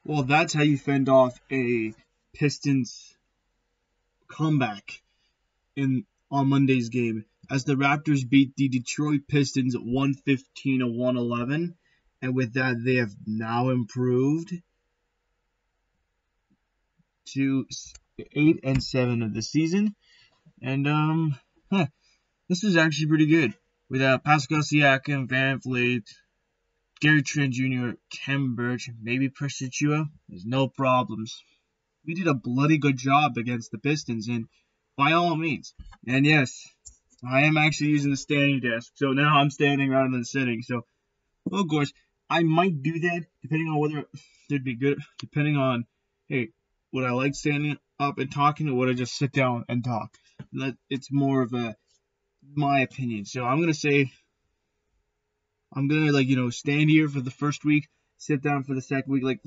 Well, that's how you fend off a Pistons comeback on Monday's game, as the Raptors beat the Detroit Pistons 115 to 111, and with that they have now improved to 8-7 of the season, and this is actually pretty good with Pascal Siakam, Van Vliet, Gary Trent Jr., Kem Birch, maybe Precious Chua. There's no problems. We did a bloody good job against the Pistons, and by all means. And yes, I am actually using the standing desk, so now I'm standing rather than sitting. So, of course, I might do that depending on whether it'd be good, depending on, hey, would I like standing up and talking, or would I just sit down and talk? It's more of my opinion. So I'm gonna say, I'm gonna stand here for the first week, sit down for the second week,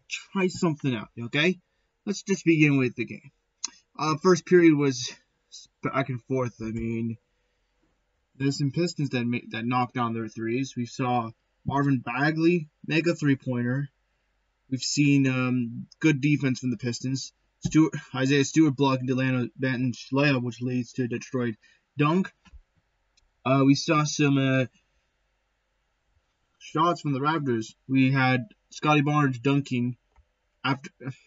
try something out. Okay, let's just begin with the game. First period was back and forth. I mean, there's some Pistons that knocked down their threes. We saw Marvin Bagley make a three-pointer. We've seen good defense from the Pistons. Isaiah Stewart blocking Delano Banton's layup, which leads to a Detroit dunk. We saw some shots from the Raptors. We had Scotty Barnes dunking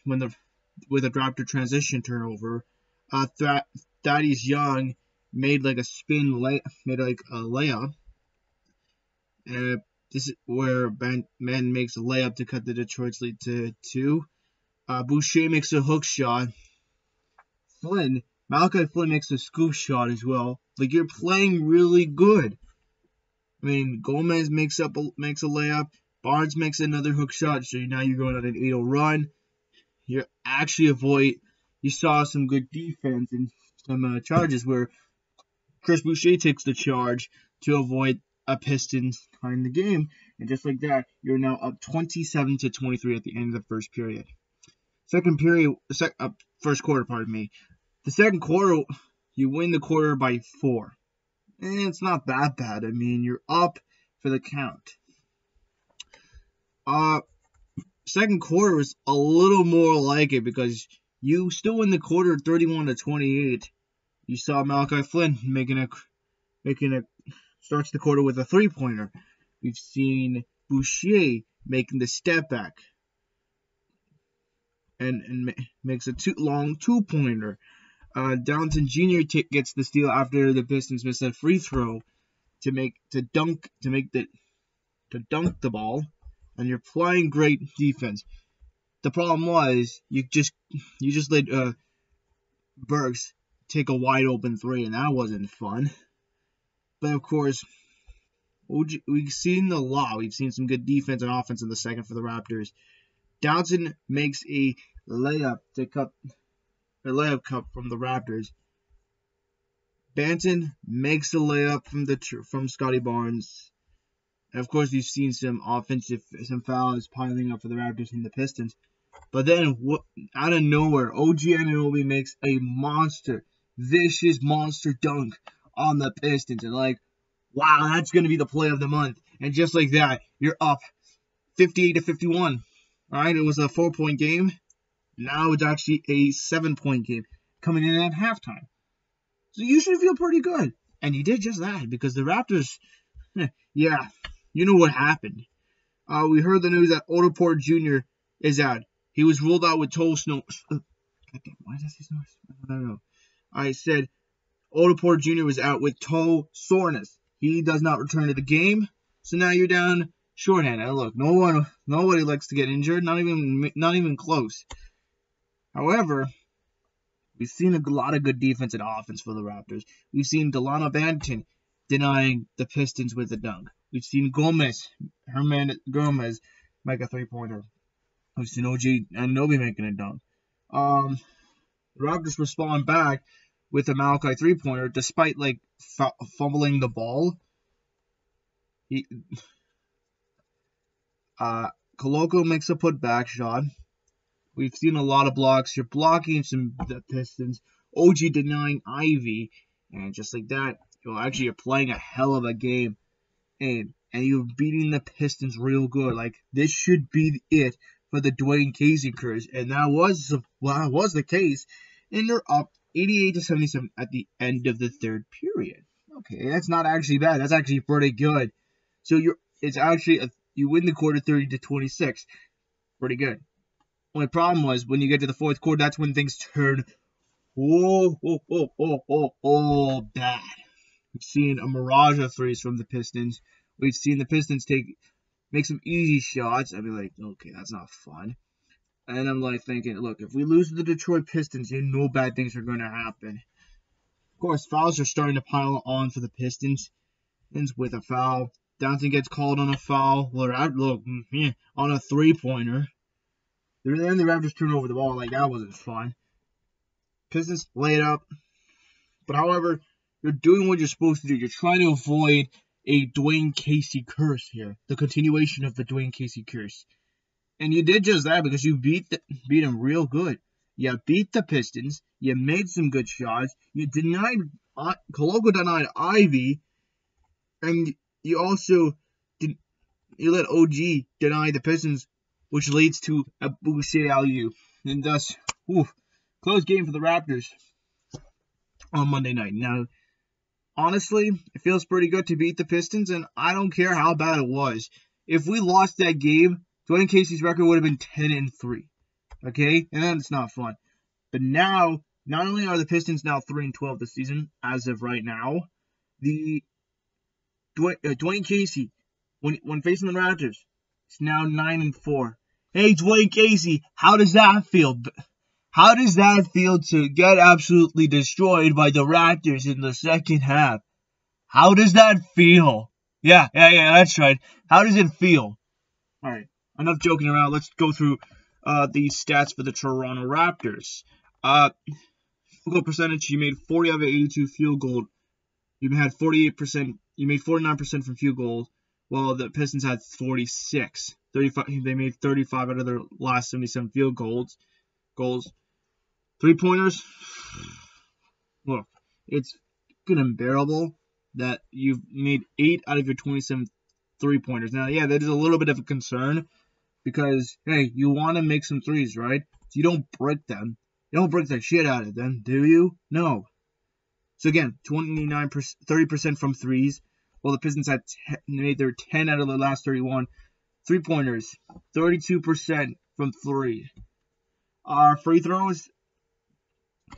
with a Raptor transition turnover. Thaddeus Young made like a layup. This is where Ben makes a layup to cut the Detroit's lead to 2. Boucher makes a hook shot. Malachi Flynn makes a scoop shot as well. Like, you're playing really good. I mean, Gomez makes a layup. Barnes makes another hook shot. So now you're going on an 8-0 run. You saw some good defense and some charges where Chris Boucher takes the charge to avoid a Pistons tying the game, and just like that, you're now up 27 to 23 at the end of the first period. First quarter, pardon me. The second quarter, you win the quarter by 4, and it's not that bad. I mean, you're up for the count. Second quarter was a little more like it because you still win the quarter 31 to 28. You saw Malachi Flynn starts the quarter with a three-pointer. We've seen Boucher making the step back and makes a long two-pointer. Downton Jr. gets the steal after the Pistons miss a free throw to dunk the ball, and you're playing great defense. The problem was you just let Burks take a wide open 3, and that wasn't fun. But of course, we've seen a lot. We've seen some good defense and offense in the second for the Raptors. Downton makes a layup cup from the Raptors. Banton makes a layup from Scotty Barnes. And of course, we've seen some fouls piling up for the Raptors and the Pistons. But then, out of nowhere, OG Anunoby makes a vicious monster dunk on the Pistons. And wow, that's going to be the play of the month. And just like that, you're up 58 to 51. All right, it was a 4-point game. Now it's actually a 7-point game coming in at halftime. So you should feel pretty good. And you did just that because the Raptors, yeah, you know what happened. We heard the news that Otto Porter Jr. is out. He was ruled out with toe snow. Goddamn, why does he snore? I don't know. I said Otto Porter Jr. was out with toe soreness. He does not return to the game. So now you're down shorthanded. Look, nobody likes to get injured. Not even close. However, we've seen a lot of good defense and offense for the Raptors. We've seen Delano Banton denying the Pistons with a dunk. We've seen Gomez make a three-pointer. We've seen OG Anunoby making a dunk. The Raptors respond back with a Malachi three-pointer despite fumbling the ball. Koloko makes a putback shot. We've seen a lot of blocks. You're blocking the Pistons. OG denying Ivy. And just like that, you're playing a hell of a game. And you're beating the Pistons real good. This should be it for the Dwayne Casey curse, and that was the case, and they're up 88-77 at the end of the third period. Okay, that's not actually bad. That's actually pretty good. So you win the quarter 30-26. Pretty good. Only problem was when you get to the fourth quarter, that's when things turn bad. We've seen a mirage of threes from the Pistons. We've seen the Pistons make some easy shots. I'd be like, okay, that's not fun. And I'm like thinking, look, if we lose to the Detroit Pistons, you know bad things are going to happen. Of course, fouls are starting to pile on for the Pistons. Ends with a foul. Downton gets called on a foul. On a three-pointer. Then the Raptors turn over the ball. Like, that wasn't fun. Pistons lay it up. But, however, you're doing what you're supposed to do. You're trying to avoid a Dwayne Casey curse here. The continuation of the Dwayne Casey curse. And you did just that because you beat him real good. You beat the Pistons. You made some good shots. You denied Koloko denied Ivy. And you also you let OG deny the Pistons, which leads to a Boucher alley-oop. And thus, close game for the Raptors on Monday night. Now, honestly, it feels pretty good to beat the Pistons, and I don't care how bad it was. If we lost that game, Dwayne Casey's record would have been 10-3. Okay? And that's not fun. But now, not only are the Pistons now 3-12 this season, as of right now, the Dwayne Casey, when facing the Raptors, is now 9-4. Hey, Dwayne Casey, how does that feel? How does that feel to get absolutely destroyed by the Raptors in the second half? How does that feel? Yeah, that's right. How does it feel? All right, enough joking around. Let's go through the stats for the Toronto Raptors. Field goal percentage, you made 40 out of 82 field goal. You had 48%. You made 49% from field goals, while the Pistons had 46. 35. They made 35 out of their last 77 field goals. 3-pointers. Look, it's unbearable that you've made 8 out of your 27 3-pointers. Now, yeah, that is a little bit of a concern because, hey, you want to make some threes, right? So you don't break them. You don't break the shit out of them, do you? No. So again, 30% from threes, while the Pistons had made their 10 out of the last 31. 3-pointers, 32% from three. Free throws,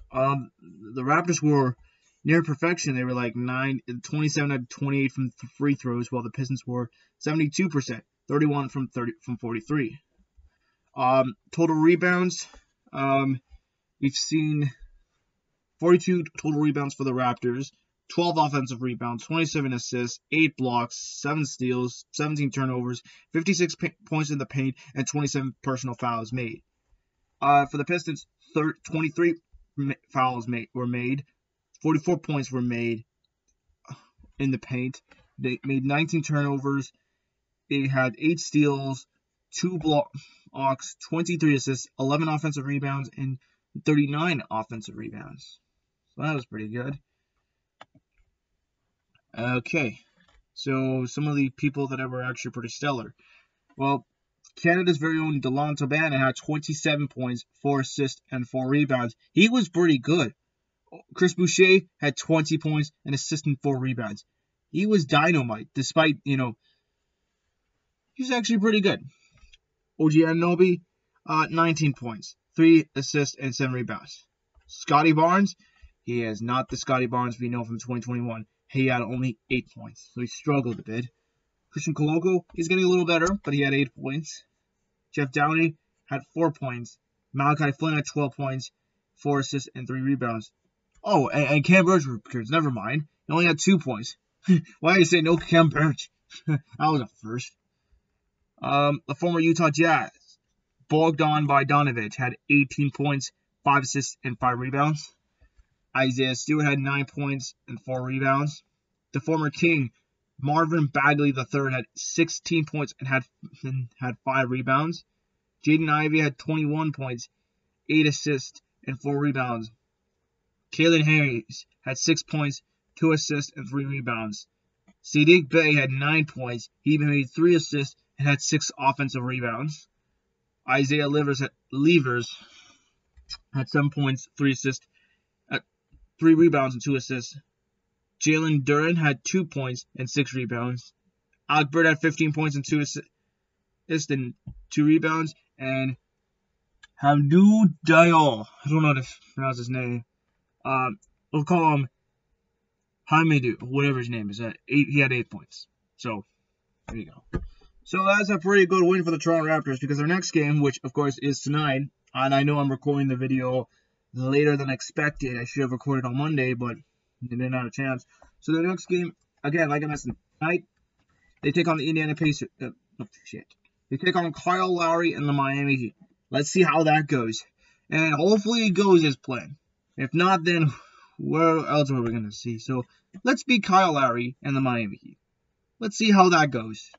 the Raptors were near perfection. They were like 27 out of 28 from free throws, while the Pistons were 72%, 31 from 43. Total rebounds, we've seen 42 total rebounds for the Raptors, 12 offensive rebounds, 27 assists, 8 blocks, 7 steals, 17 turnovers, 56 points in the paint, and 27 personal fouls made. For the Pistons, 23 fouls were made, 44 points were made in the paint. They made 19 turnovers. They had 8 steals, 2 blocks, 23 assists, 11 offensive rebounds, and 39 offensive rebounds. So that was pretty good. Okay, so some of the people that were actually pretty stellar. Well, Canada's very own Delon Bannon had 27 points, 4 assists, and 4 rebounds. He was pretty good. Chris Boucher had 20 points, an assist, and 4 rebounds. He was dynamite, despite, he was actually pretty good. OG Anunoby, 19 points, 3 assists, and 7 rebounds. Scotty Barnes, he is not the Scotty Barnes we know from 2021. He had only 8 points, so he struggled a bit. Christian Koloko, he's getting a little better, but he had 8 points. Jeff Downey had 4 points. Malachi Flynn had 12 points, 4 assists, and 3 rebounds. Oh, and Cam Birch returns. Never mind. He only had 2 points. Why did you say no Cam Birch? That was a first. The former Utah Jazz, Bogdan Bogdanovic, had 18 points, 5 assists, and 5 rebounds. Isaiah Stewart had 9 points and 4 rebounds. The former King, Marvin Bagley III, had 16 points and had 5 rebounds. Jaden Ivey had 21 points, 8 assists, and 4 rebounds. Kalen Hayes had 6 points, 2 assists, and 3 rebounds. Saddiq Bey had 9 points. He made 3 assists and had 6 offensive rebounds. Isaiah Levers had 7 points, 3 assists, 3 rebounds, and 2 assists. Jalen Duren had 2 points and 6 rebounds. Alec Burks had 15 points and 2 assists and 2 rebounds. And Hamdou Diallo, I don't know how to pronounce his name. We'll call him Hamidou, whatever his name is. He had 8 points. So, there you go. So that's a pretty good win for the Toronto Raptors, because their next game, which of course is tonight, and I know I'm recording the video later than expected. I should have recorded on Monday, but I didn't have a chance. So the next game, again, like I mentioned, tonight, they take on the Indiana Pacers. They take on Kyle Lowry and the Miami Heat. Let's see how that goes. And hopefully it goes as planned. If not, then where else are we going to see? So let's beat Kyle Lowry and the Miami Heat. Let's see how that goes.